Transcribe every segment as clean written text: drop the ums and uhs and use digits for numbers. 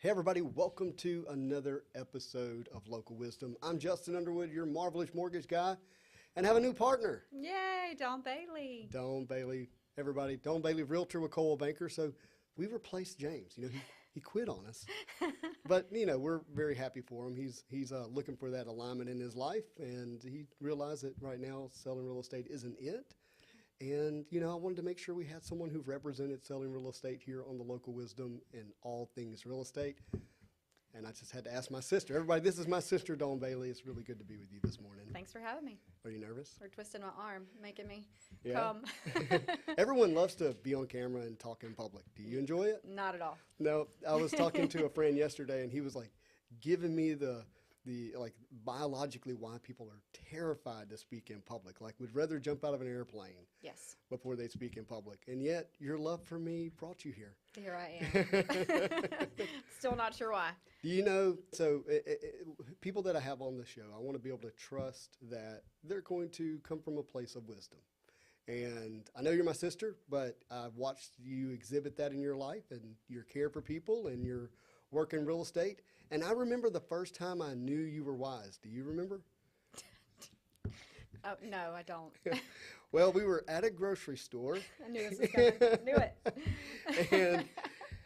Hey everybody, welcome to another episode of Local Wisdom. I'm Justin Underwood, your marvelous mortgage guy, and have a new partner. Yay, Don Bailey. Don Bailey, everybody. Don Bailey, realtor with Coldwell Banker. So we replaced James. He quit on us, but we're very happy for him. He's looking for that alignment in his life, and he realized that right now selling real estate isn't it. And, I wanted to make sure we had someone who represented selling real estate here on the Local Wisdom and all things real estate. And I just had to ask my sister. Everybody, this is my sister, Dawn Bailey. It's really good to be with you this morning. Thanks for having me. Are you nervous? Or twisting my arm, making me Yeah. come. Everyone loves to be on camera and talk in public. Do you enjoy it? Not at all. No. I was talking to a friend yesterday, and he was like giving me the biologically why people are terrified to speak in public, like would rather jump out of an airplane Yes. before they speak in public. And yet your love for me brought you here. Here I am. Still not sure why. People that I have on the show, I want to be able to trust that they're going to come from a place of wisdom. And I know you're my sister, but I've watched you exhibit that in your life and your care for people and your work in real estate. And I remember the first time I knew you were wise. Do you remember? Oh, no, I don't. Well, we were at a grocery store. I knew this was coming. Knew it.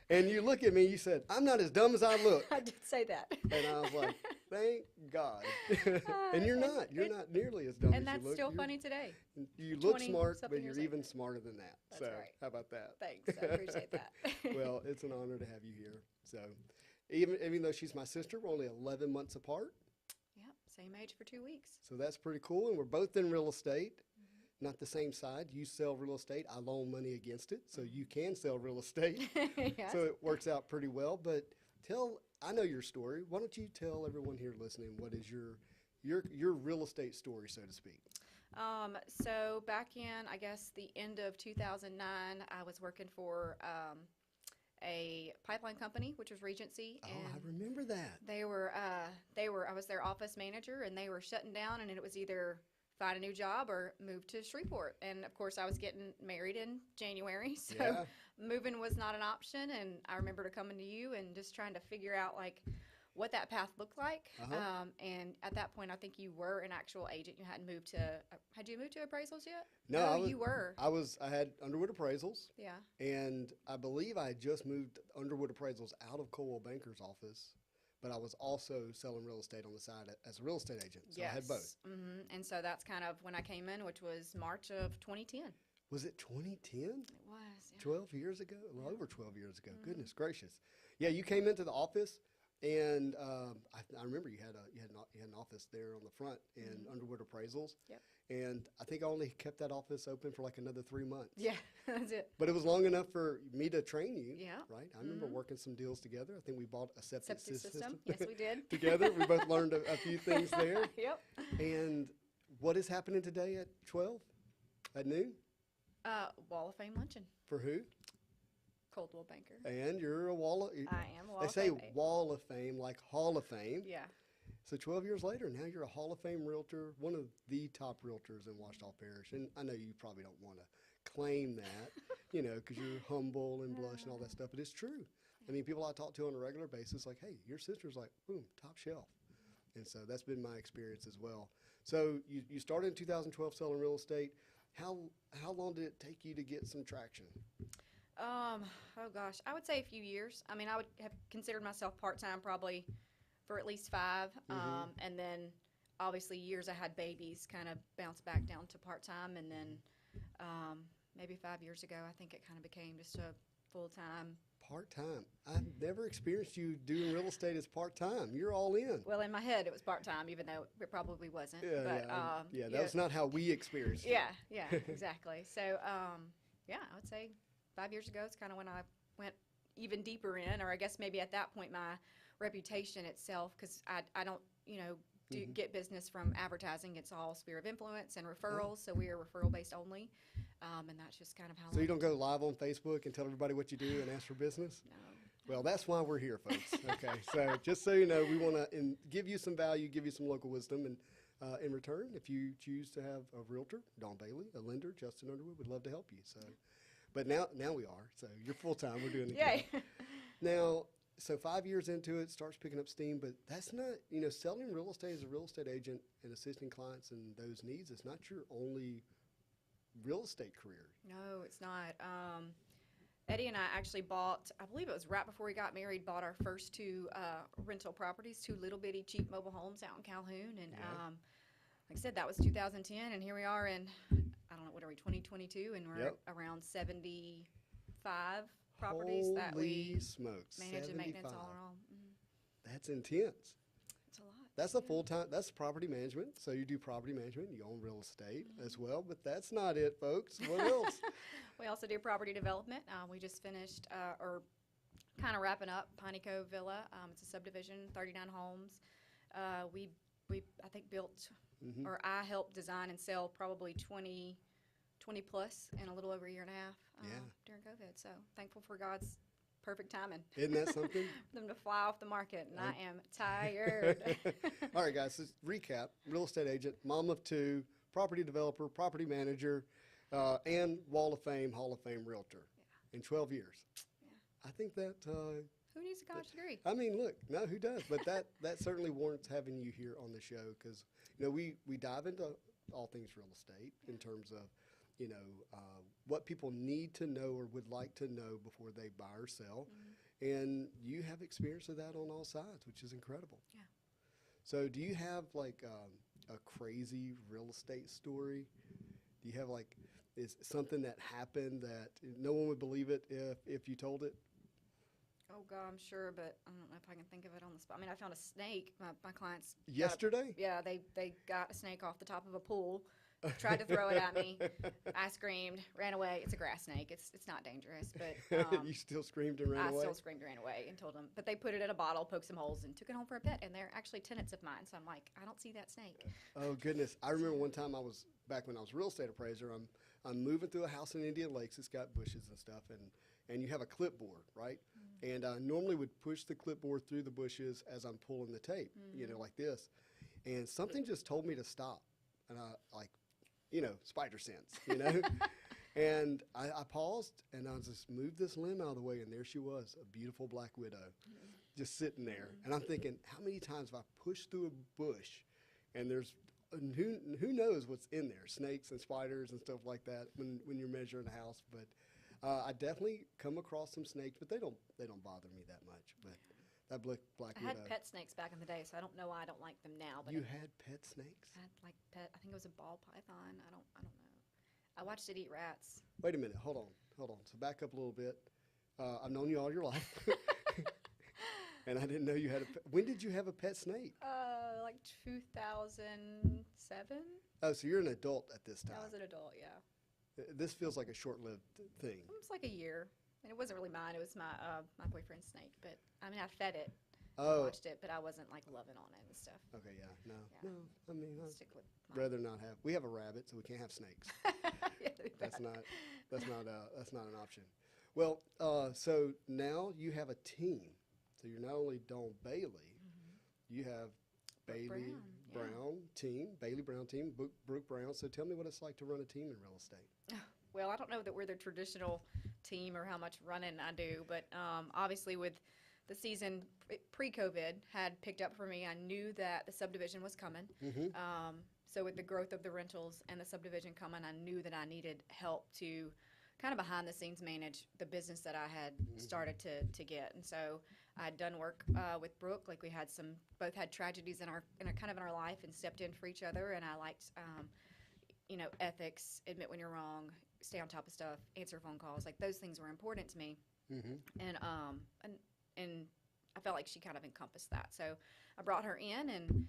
And you look at me, you said, "I'm not as dumb as I look." I did say that. And I was like, thank God. And you're not nearly as dumb as you look. And that's still funny today. You look 20 smart, but something you're years even smarter than that. That's so right. how about that? Thanks, I appreciate that. Well, it's an honor to have you here. So even though she's my sister, we're only 11 months apart. Yep, same age for 2 weeks. So that's pretty cool. And we're both in real estate. Not the same side. You sell real estate. I loan money against it. So you can sell real estate. Yes. So it works out pretty well. But I know your story. Why don't you tell everyone here listening what is your real estate story, so to speak? So back in, I guess, the end of 2009, I was working for a pipeline company, which was Regency. Oh, and I remember that. I was their office manager, and they were shutting down, and it was either find a new job or move to Shreveport. And of course, I was getting married in January, so Yeah. moving was not an option. And I remember coming to you and just trying to figure out what that path looked like. Uh-huh. And at that point, I think you were an actual agent. You hadn't moved to. Had you moved to appraisals yet? No, you were. I had Underwood Appraisals. Yeah. And I believe I had just moved Underwood Appraisals out of Coldwell Banker's office, but I was also selling real estate on the side as a real estate agent. So Yes. I had both. Mm-hmm. And so that's kind of when I came in, which was March of 2010. Was it 2010? It was. Yeah. 12 years ago? Well, over 12 years ago. Goodness gracious. Yeah, you came into the office, and I remember you had an office there on the front in Underwood Appraisals. Yep. And I think I only kept that office open for like another 3 months. Yeah, that's it. But it was long enough for me to train you. Yeah. Right? I remember working some deals together. I think we bought a septic system. Yes, we did. Together. We both learned a few things there. Yep. And what is happening today at 12? At noon? Wall of Fame luncheon. For who? Coldwell Banker. And you're a wall of... I am a Wall They of say Fame. Wall of Fame, like Hall of Fame. Yeah. So 12 years later, now you're a Hall of Fame realtor, one of the top realtors in Ouachita Parish. And I know you probably don't want to claim that, because you're humble and blush and all that stuff, but it's true. I mean, people I talk to on a regular basis, like, hey, your sister's like, boom, top shelf. And so that's been my experience as well. So you started in 2012 selling real estate. How long did it take you to get some traction? Oh gosh, I would say a few years. I mean, I would have considered myself part-time probably for at least 5. And then obviously years I had babies kind of bounced back down to part-time. And then maybe 5 years ago, I think it kind of became just a full-time. Part-time. I've never experienced you doing real estate as part-time. You're all in. Well, in my head, it was part-time, even though it probably wasn't. Yeah, that was not how we experienced it. Yeah, exactly. So, I would say 5 years ago is kind of when I went even deeper in, or I guess maybe at that point my reputation itself, because I don't, get business from advertising. It's all sphere of influence and referrals, so we are referral-based only, and that's just kind of how. So you don't go live on Facebook and tell everybody what you do and ask for business? No. Well, that's why we're here, folks. Okay, so just so you know, we want to give you some value, give you some local wisdom, and in return, if you choose to have a realtor, Dawn Bailey, a lender, Justin Underwood, would love to help you. So, but now we are. So you're full time. We're doing it. Yay. Now, so 5 years into it, starts picking up steam, but that's not, selling real estate as a real estate agent and assisting clients in those needs is not your only real estate career. No, it's not. Eddie and I actually bought, I believe it was right before we got married, bought our first two rental properties, two little bitty cheap mobile homes out in Calhoun. And like I said, that was 2010, and here we are in, I don't know, what are we, 2022, and we're around 75 properties that we smokes, manage and maintenance 75. all in all. Mm-hmm. That's intense. It's a lot. That's a full-time, that's property management. So you do property management, you own real estate as well, but that's not it, folks. What else? We also do property development. We just finished, or kind of wrapping up, Piney Cove Villa. It's a subdivision, 39 homes. We I think built, or I helped design and sell probably 20 plus in a little over a year and a half during COVID. So thankful for God's perfect timing. Isn't that something? For them to fly off the market, and I am tired. All right, guys, let's recap. Real estate agent, mom of two, property developer, property manager, and Wall of Fame, Hall of Fame realtor in 12 years. Yeah. I think that... who needs a college degree? I mean, look, no, who does? But that certainly warrants having you here on the show because, we dive into all things real estate in terms of, what people need to know or would like to know before they buy or sell. And you have experience of that on all sides, which is incredible. Yeah. So do you have like a crazy real estate story? Do you have is something that happened that no one would believe it if you told it? Oh, God, I'm sure, but I don't know if I can think of it on the spot. I mean, I found a snake. My clients... Yesterday? They got a snake off the top of a pool, tried to throw it at me. I screamed, ran away. It's a grass snake. It's not dangerous, but... You still screamed and ran away? I still screamed and ran away and told them. But they put it in a bottle, poked some holes, and took it home for a pet, and they're actually tenants of mine. So I'm like, I don't see that snake. Oh, goodness. I remember one time back when I was a real estate appraiser, I'm moving through a house in Indian Lakes. It's got bushes and stuff, and you have a clipboard, right? And I normally would push the clipboard through the bushes as I'm pulling the tape, like this. And something just told me to stop. And I, spider sense, And I paused, and I just moved this limb out of the way, and there she was, a beautiful black widow, just sitting there. And I'm thinking, how many times have I pushed through a bush, and there's who knows what's in there, snakes and spiders and stuff like that when you're measuring a house. But I definitely come across some snakes, but they don't bother me that much. But that black widow. I had pet snakes back in the day, so I don't know why I don't like them now. But you had pet snakes? I had I think it was a ball python. I don't know. I watched it eat rats. Wait a minute. Hold on. So back up a little bit. I've known you all your life. And I didn't know you had when did you have a pet snake? Like 2007. Oh, so you're an adult at this time. I was an adult, yeah. This feels like a short-lived thing. It was like a year. And it wasn't really mine. It was my boyfriend's snake. But, I mean, I fed it. I watched it, but I wasn't, loving on it and stuff. Okay, yeah. Yeah. No, I mean, Stick with I'd rather not have. We have a rabbit, so we can't have snakes. Yeah, That's not an option. Well, so now you have a team. So you're not only Dawn Bailey, you have Bailey Brown team, Bailey Brown team, Brooke Brown. So tell me what it's like to run a team in real estate. Well, I don't know that we're the traditional team or how much running I do, but obviously with the season pre-COVID had picked up for me, I knew that the subdivision was coming. So with the growth of the rentals and the subdivision coming, I knew that I needed help to kind of behind the scenes manage the business that I had started to get. And so I'd done work with Brooke. We had both had tragedies in our life and stepped in for each other. And I liked, ethics, admit when you're wrong, stay on top of stuff, answer phone calls. Those things were important to me. And I felt like she kind of encompassed that. So I brought her in, and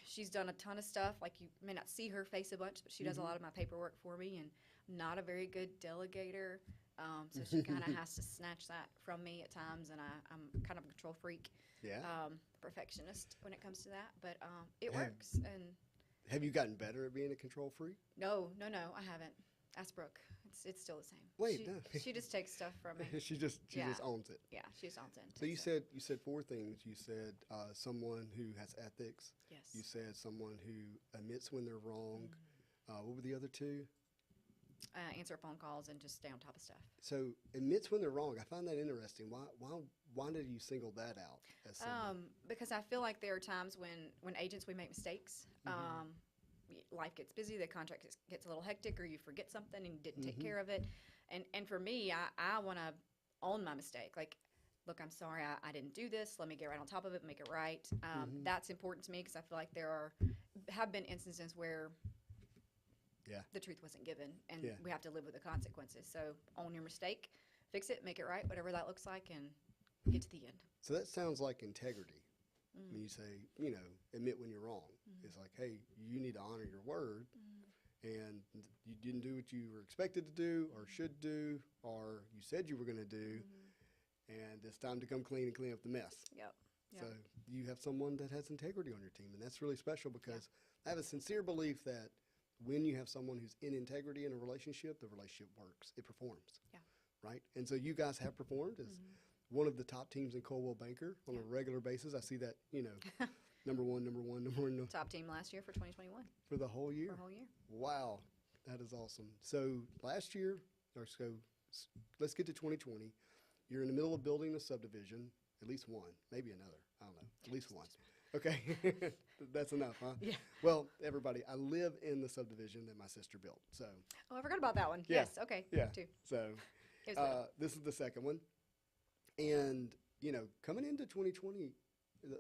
she's done a ton of stuff. You may not see her face a bunch, but she does a lot of my paperwork for me, and I'm not a very good delegator. So she kind of has to snatch that from me at times, and I'm kind of a control freak, perfectionist when it comes to that. But it works. And have you gotten better at being a control freak? No, I haven't. Ask Brooke. It's still the same. Wait, no. She just takes stuff from me. she just owns it. Yeah, she just owns it. So you said four things. You said someone who has ethics. Yes. You said someone who admits when they're wrong. What were the other two? Answer phone calls and just stay on top of stuff. So admits when they're wrong. I find that interesting. why did you single that out as something? Because I feel like there are times when agents, we make mistakes. Life gets busy, the contract gets a little hectic, or you forget something and you didn't take care of it. And for me, I want to own my mistake. Like, look, I'm sorry, I didn't do this. Let me get right on top of it, make it right. That's important to me because I feel like there have been instances where the truth wasn't given, and we have to live with the consequences. So own your mistake, fix it, make it right, whatever that looks like, and get to the end. So that sounds like integrity. When you say, admit when you're wrong. It's like, hey, you need to honor your word, and you didn't do what you were expected to do or should do or you said you were going to do, and it's time to come clean and clean up the mess. Yep. So you have someone that has integrity on your team, and that's really special because I have a sincere belief that when you have someone who's in integrity in a relationship, the relationship works. It performs. Yeah. Right? And so you guys have performed as one of the top teams in Coldwell Banker on a regular basis. I see that, number one. Top team last year for 2021. For the whole year? For the whole year. Wow. That is awesome. So last year, let's get to 2020. You're in the middle of building a subdivision, at least one, maybe another. I don't know. At least one. Okay. That's enough, huh? Yeah. Well, everybody, I live in the subdivision that my sister built. So. Oh, I forgot about that one. Yeah. Yes. Okay. Yeah. Too. So this is the second one. And, coming into 2020,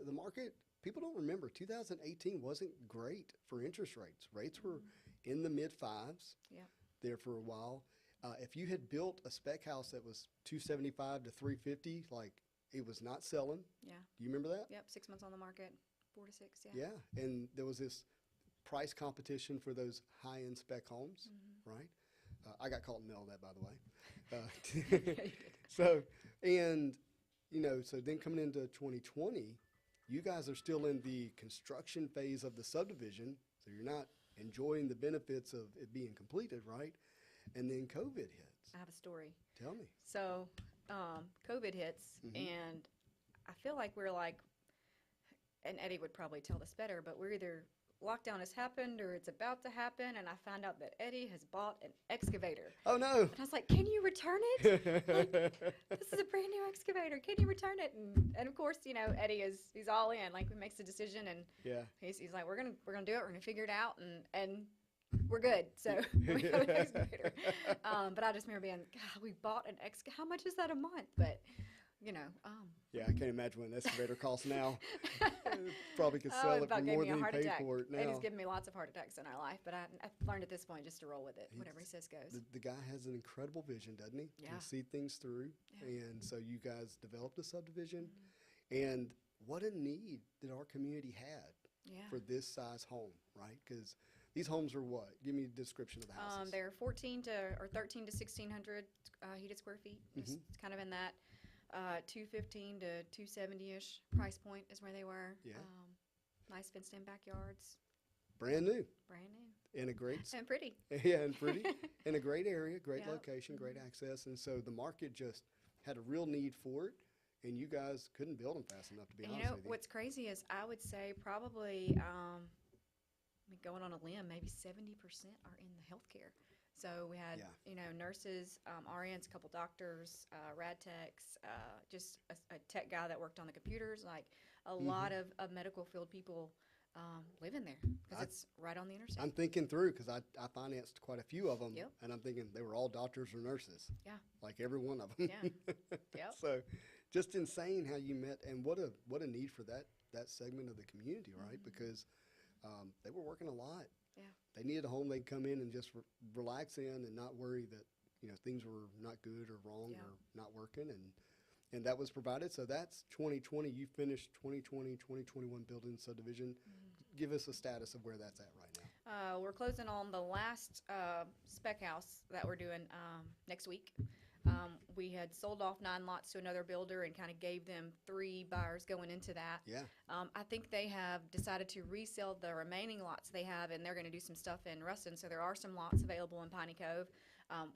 the market, people don't remember, 2018 wasn't great for interest rates. Rates were in the mid-fives there for a while. If you had built a spec house that was $275 to $350, like, it was not selling. Yeah. Do you remember that? Yep, 6 months on the market, 4 to 6, Yeah, and there was this price competition for those high-end spec homes, right? I got caught in the middle of that, by the way. So then coming into 2020, you guys are still in the construction phase of the subdivision, so you're not enjoying the benefits of it being completed, right? And then COVID hits. I have a story. Tell me. So COVID hits, and I feel like we're like, and Eddie would probably tell this better, but we're either lockdown has happened or it's about to happen, and I found out that Eddie has bought an excavator. Oh, no. And I was like, can you return it? Like, this is a brand new excavator. Can you return it? And of course, Eddie he's all in. Like, he makes a decision, and he's like, we're gonna do it. We're gonna figure it out, and we're good. So we have an excavator. But I just remember being, God, we bought an excavator. How much is that a month? But yeah, I can't imagine what an excavator costs now. Probably could sell it for more than he paid for it now. Eddie's given me lots of heart attacks in our life, but I've learned at this point just to roll with it. Whatever he says goes. The guy has an incredible vision, doesn't he? Yeah. Can see things through. Yeah. And so you guys developed a subdivision. And what a need that our community had for this size home, right? Because these homes are what? Give me a description of the houses. They're 13 to 1,600 heated square feet. Just kind of in that 215 to 270-ish price point is where they were. Yeah. Nice fenced-in backyards. Brand new. Brand new. In a great. And pretty. Yeah, and pretty. In a great area, great location, great access. And so the market just had a real need for it, and you guys couldn't build them fast enough, to be honest with you. What's crazy is I would say probably, going on a limb, maybe 70% are in the healthcare. So we had, nurses, RNs, a couple doctors, rad techs, just a tech guy that worked on the computers. Like a lot of medical field people live in there because it's right on the interstate. I'm thinking through because I financed quite a few of them, and I'm thinking they were all doctors or nurses. Yeah. Like every one of them. Yeah. Yep. So just insane how you met, and what a need for that segment of the community, right? Because they were working a lot. Yeah. They needed a home they could come in and just relax in and not worry that things were not good or wrong or not working, and that was provided. So that's 2020. You finished 2020, 2021 building subdivision. Give us a status of where that's at right now. We're closing on the last spec house that we're doing next week. We had sold off 9 lots to another builder and kind of gave them 3 buyers going into that. Yeah. I think they have decided to resell the remaining lots they have, and they're going to do some stuff in Ruston. So there are some lots available in Piney Cove.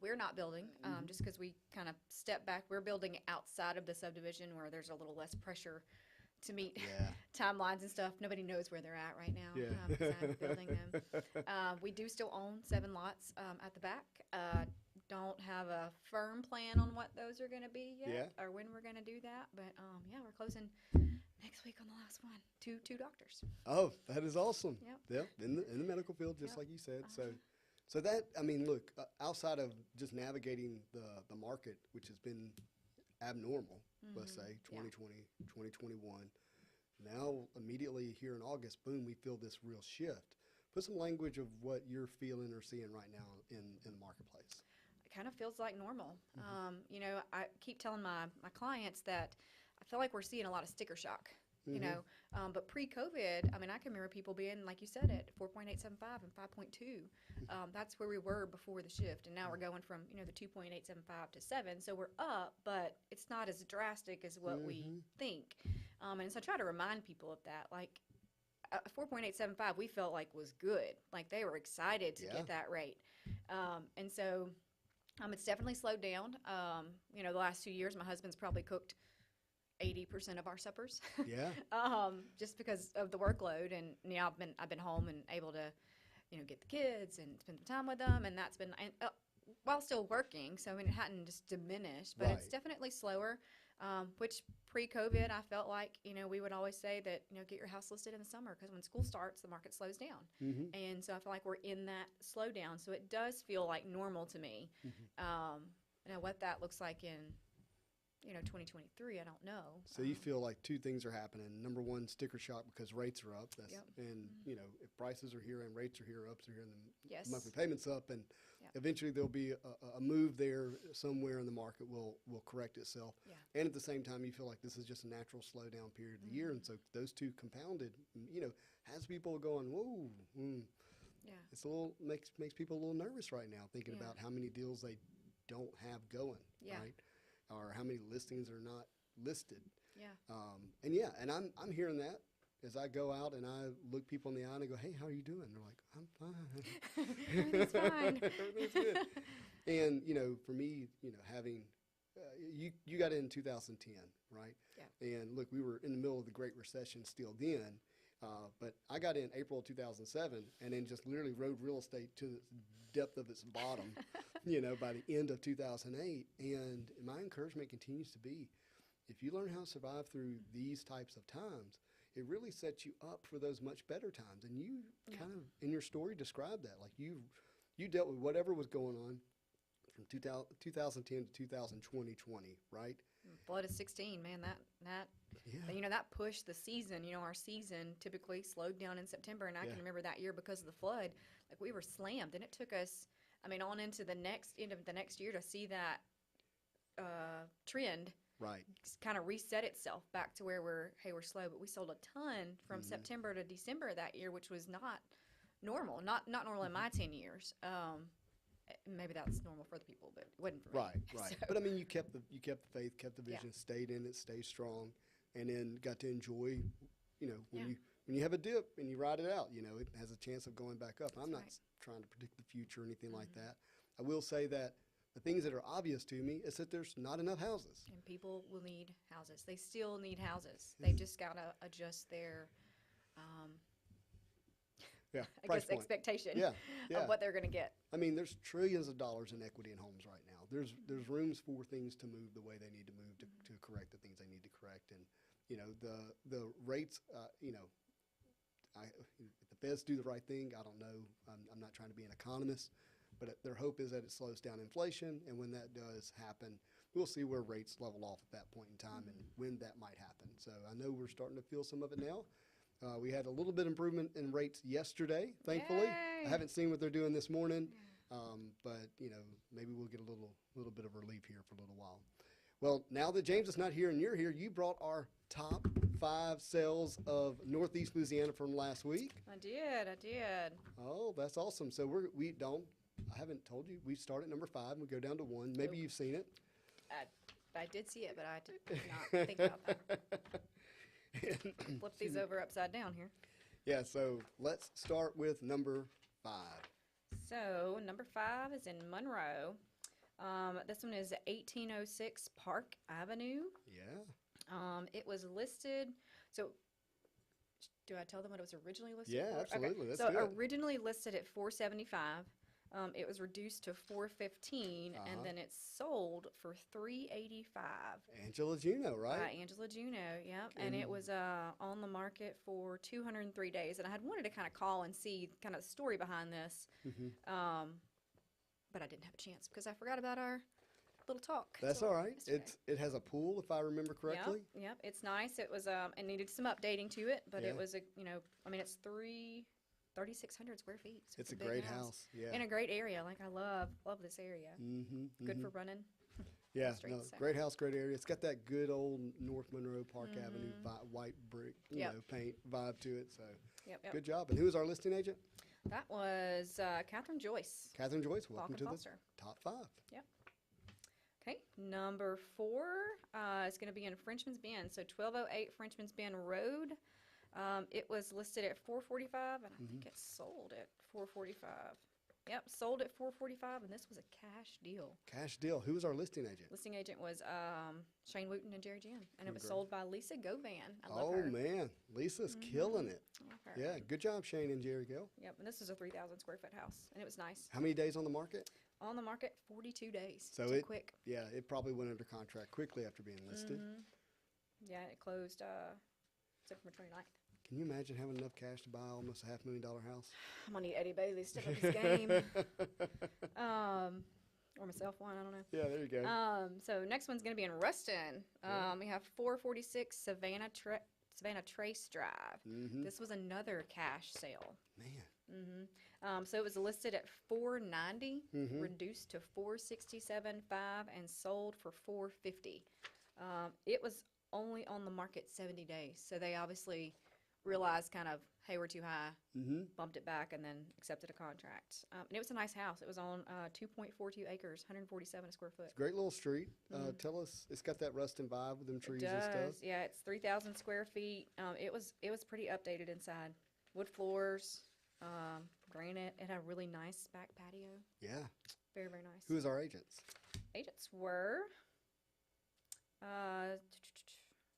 We're not building just because we kind of stepped back. We're building outside of the subdivision where there's a little less pressure to meet timelines and stuff. Nobody knows where they're at right now. Building them. We do still own 7 lots at the back. don't have a firm plan on what those are going to be yet, or when we're going to do that. But yeah, we're closing next week on the last one. Two doctors. Oh, that is awesome. Yep. In the medical field, just Yep. like you said. So that, I mean, look, outside of just navigating the market, which has been abnormal, let's say 2020, 2021. Now, immediately here in August, boom, we feel this real shift. Put some language of what you're feeling or seeing right now in the marketplace. It kind of feels like normal. You know, I keep telling my clients that I feel like we're seeing a lot of sticker shock. You know, but pre-COVID, I mean, I can remember people being, like you said, at 4.875 and 5.2. That's where we were before the shift, and now we're going from, you know, the 2.875 to 7. So we're up, but it's not as drastic as what we think. And so I try to remind people of that. Like 4.875, we felt like was good. Like they were excited to get that rate, and so it's definitely slowed down. You know, the last 2 years, my husband's probably cooked 80% of our suppers. Yeah. Just because of the workload, and you know, I've been home and able to, you know, get the kids and spend time with them, and that's been while still working. So I mean, it hadn't just diminished, but it's definitely slower. Which pre-COVID, I felt like, you know, we would always say that, you know, get your house listed in the summer because when school starts, the market slows down. And so I feel like we're in that slowdown. So it does feel like normal to me. Now what that looks like in, you know, 2023, I don't know. So you feel like two things are happening. Number one, sticker shock because rates are up. And, you know, if prices are here and rates are here, ups are here, and the monthly payments up, and eventually there'll be a move there somewhere in the market will correct itself. And at the same time, you feel like this is just a natural slowdown period of the year. And so those two compounded, you know, has people going, whoa, it's a little, makes people a little nervous right now thinking about how many deals they don't have going, right? Or how many listings are not listed. And I'm hearing that as I go out and I look people in the eye and I go, hey, how are you doing? They're like, I'm fine. Everything's fine. Everything's good. And, you know, for me, you know, having, you got in 2010, right? And look, we were in the middle of the Great Recession still then. But I got in April of 2007 and then just literally rode real estate to the depth of its bottom, you know, by the end of 2008. And my encouragement continues to be, if you learn how to survive through these types of times, it really sets you up for those much better times. And you kind of, in your story, described that. Like you dealt with whatever was going on from 2010 to 2020, right? Flood of 16, man, that you know, that pushed the season. You know, our season typically slowed down in September, and I can remember that year because of the flood, like we were slammed, and it took us, I mean, on into the end of the next year to see that trend kind of reset itself back to where we're slow. But we sold a ton from September to December that year, which was not normal, not normal in my 10 years. Maybe that's normal for other people, but it wasn't for me. Right. So. But I mean, you kept the faith, kept the vision, stayed in it, stayed strong, and then got to enjoy, you know, when you have a dip and you ride it out, you know, it has a chance of going back up. I'm not trying to predict the future or anything like that. I will say that the things that are obvious to me is that there's not enough houses. And people will need houses. They still need houses. They've just got to adjust their I guess expectation of what they're going to get. I mean, there's trillions of dollars in equity in homes right now. There's rooms for things to move the way they need to move to correct the things they need to correct. And, you know, the rates, you know, if the Feds do the right thing, I don't know. I'm not trying to be an economist, but their hope is that it slows down inflation. And when that does happen, we'll see where rates level off at that point in time and when that might happen. So I know we're starting to feel some of it now. We had a little bit improvement in rates yesterday, thankfully. Yay. I haven't seen what they're doing this morning, but, you know, maybe we'll get a little bit of relief here for a little while. Well, now that James is not here and you're here, you brought our top 5 sales of Northeast Louisiana from last week. I did. Oh, that's awesome. So I haven't told you, we start at number 5 and we go down to 1. Maybe you've seen it. I did see it, but I did not think about that. Flip these over upside down here. Yeah, so let's start with number 5. So number 5 is in Monroe. This one is 1806 Park Avenue. Yeah. It was listed. So do I tell them what it was originally listed for? Yeah, absolutely. Okay. That's so good. originally listed at $475. It was reduced to $415, and then it's sold for $385. Angela Juno, right? By Angela Juno, yep. And it was on the market for 203 days. And I had wanted to kind of call and see kind of the story behind this, but I didn't have a chance because I forgot about our little talk. That's all right. It has a pool, if I remember correctly. Yep. It's nice. It was it needed some updating to it, but it was it's 3,600 square feet. So it's a big great house. Yeah. In a great area. Like I love this area. Good for running. Yeah, streets, no, so. great house, great area. It's got that good old North Monroe Park Avenue white brick, you know, paint vibe to it. So, good job. And who was our listing agent? That was Catherine Joyce. Catherine Joyce, welcome to Foster. the top 5. Yep. Okay, number 4 is going to be in Frenchman's Bend. So 1208 Frenchman's Bend Road. It was listed at $445, and I think it sold at $445. Yep, sold at $445, and this was a cash deal. Cash deal. Who was our listing agent? Listing agent was Shane Wooten and Jerry Jan, and it was sold by Lisa Govan. I love Oh, her. man. Lisa's killing it. I love her. Yeah, good job, Shane and Jerry Gill. Yep, and this is a 3,000 square foot house, and it was nice. How many days on the market? On the market, 42 days. So quick. Yeah, it probably went under contract quickly after being listed. Yeah, it closed September 29th. Can you imagine having enough cash to buy almost a $500,000 house? I'm gonna need Eddie Bailey to step up his game. Or myself one, I don't know. Yeah, there you go. So next one's gonna be in Ruston. We have 446 Savannah Trace Drive. This was another cash sale. Man. So it was listed at $490, reduced to $467.5, and sold for $450. It was only on the market 70 days, so they obviously realized kind of, hey, we're too high, bumped it back, and then accepted a contract. And it was a nice house. It was on 2.42 acres, 147 a square foot. It's a great little street. Tell us, it's got that Ruston vibe with them trees and stuff. Yeah, it's 3,000 square feet. It was pretty updated inside. Wood floors, granite. It had a really nice back patio. Yeah. Very, very nice. Who was our agents? Agents were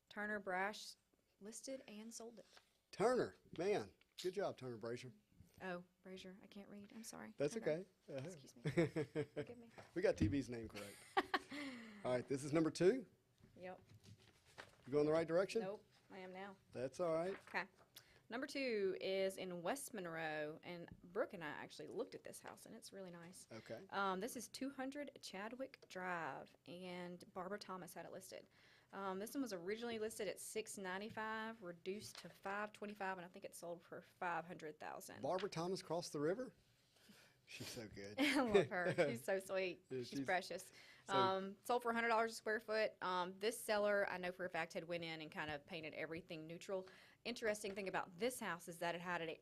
Turner Brash, listed and sold it. Turner. Man, good job, Turner Brazier. Oh, Brazier. I can't read. I'm sorry. That's okay. Excuse me. Forgive me. We got TB's name correct. All right, this is number 2. Yep. You going the right direction? Nope. I am now. That's all right. Okay. Number 2 is in West Monroe, and Brooke and I actually looked at this house, and it's really nice. Okay. This is 200 Chadwick Drive, and Barbara Thomas had it listed. This one was originally listed at $695, reduced to $525, and I think it sold for $500,000. Barbara Thomas crossed the river? She's so good. I love her. She's so sweet. Yeah, she's precious. Sold for $100 a square foot. This seller, I know for a fact, had went in and kind of painted everything neutral. Interesting thing about this house is that it had a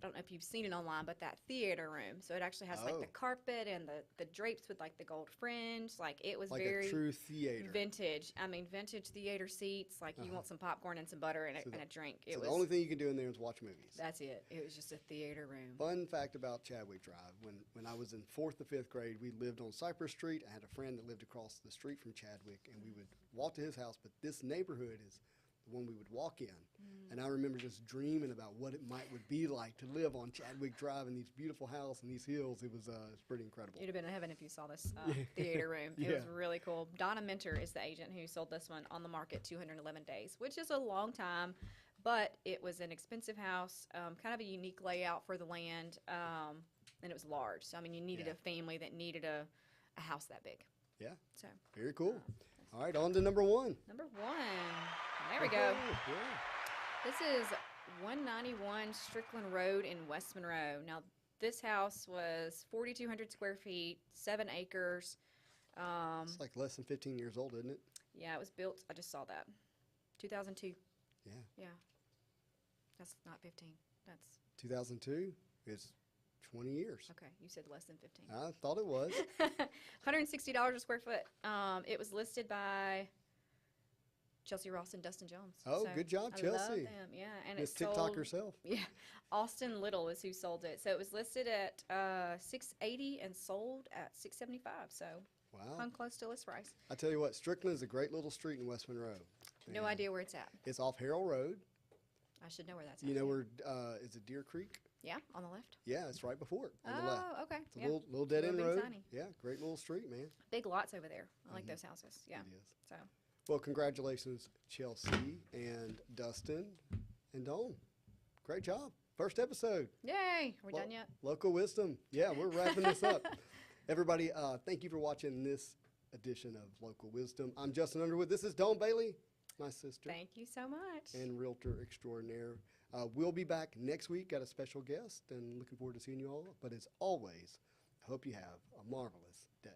I don't know if you've seen it online, but that theater room. So it actually has like the carpet and the drapes with like the gold fringe. Like it was like very a true theater. Vintage. I mean, vintage theater seats. Like you want some popcorn and some butter and a drink. So the only thing you can do in there is watch movies. That's it. It was just a theater room. Fun fact about Chadwick Drive. When I was in 4th to 5th grade, we lived on Cypress Street. I had a friend that lived across the street from Chadwick, and we would walk to his house. But this neighborhood is the one we would walk in. And I remember just dreaming about what it would be like to live on Chadwick Drive in these beautiful houses and these hills. It was pretty incredible. You'd have been in heaven if you saw this theater room. It was really cool. Donna Minter is the agent who sold this one on the market 211 days, which is a long time, but it was an expensive house, kind of a unique layout for the land, and it was large. So, I mean, you needed a family that needed a house that big. Yeah. So very cool. All right, on to number 1. Number 1. There we go. Yeah. This is 191 Strickland Road in West Monroe. Now, this house was 4,200 square feet, 7 acres. It's like less than 15 years old, isn't it? Yeah, it was built, I just saw that, 2002. Yeah. Yeah. That's not 15. That's 2002 is 20 years. okay. You said less than 15. I thought it was. $160 a square foot. It was listed by Chelsea Ross and Dustin Jones. Oh, So good job, I Chelsea. love them. Yeah, and Miss it's TikTok sold. herself. Yeah, Austin Little is who sold it. So it was listed at $680 and sold at $675. So Wow. hung close to list price. I tell you what, Strickland is a great little street in West Monroe. No idea where it's at. It's off Harrell Road. I should know where that's You at. know where, is it Deer Creek? Yeah, on the left. Yeah, it's right before it, on the left. Oh, okay. It's a Yeah. little dead end Little bitty road. tiny. Yeah, great little street, man. Big lots over there. I like those houses. Yeah. It is. So Well, congratulations, Chelsea and Dustin and Dawn. Great job. First episode. yay! Are we done yet? Local Wisdom. Yeah, we're wrapping this up. Everybody, thank you for watching this edition of Local Wisdom. I'm Justin Underwood. This is Dawn Bailey, my sister Thank you so much. and realtor extraordinaire. We'll be back next week. Got a special guest and looking forward to seeing you all. But as always, I hope you have a marvelous day.